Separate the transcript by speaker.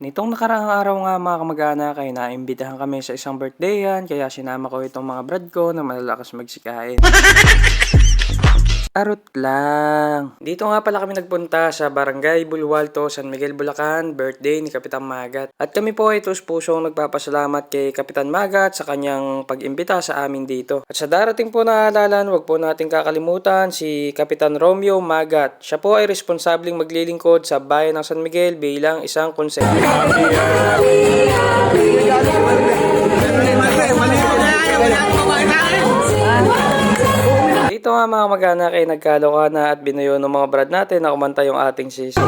Speaker 1: Nitong nakaraang araw nga mga kamag-anak ay naimbitahan kami sa isang birthdayan kaya sinama ko itong mga brad ko na malalakas magsikain. Arot lang. Dito nga pala kami nagpunta sa Barangay Bulwalto, San Miguel, Bulacan, birthday ni Kapitan Magat. At kami po ay pusong nagpapasalamat kay Kapitan Magat sa kanyang pag-imbita sa amin dito. At sa darating po na halalan, huwag po natin kakalimutan si Kapitan Romeo Magat. Siya po ay responsabling maglilingkod sa bayan ng San Miguel bilang isang konsehal. Dito nga mga mag-anak ay nagkaloka na at binuyo ng mga brad natin na kumanta yung ating sisi.